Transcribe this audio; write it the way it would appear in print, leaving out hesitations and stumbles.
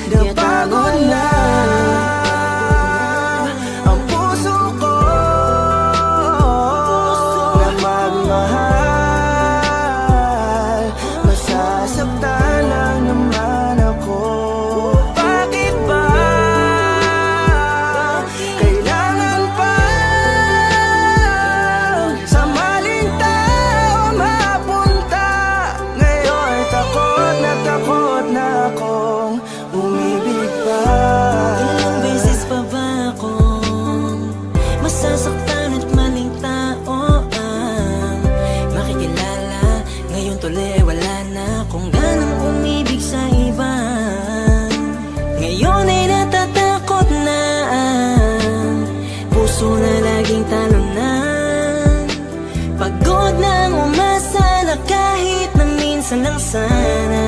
Kaya pagod na ang puso ko na magmahal. Masasaktan lang naman ako. Bakit ba kailangan pa sa maling tao mapunta? Ngayon takot na akong umibig pa. Ilang beses pa ba akong masasaktan at maling tao ang makikilala? Ngayon tuloy wala na akong ganang umibig sa iba. Ngayon ay natatakot na ang puso na laging talunan. Pagod nang umasa na kahit na minsan lang sana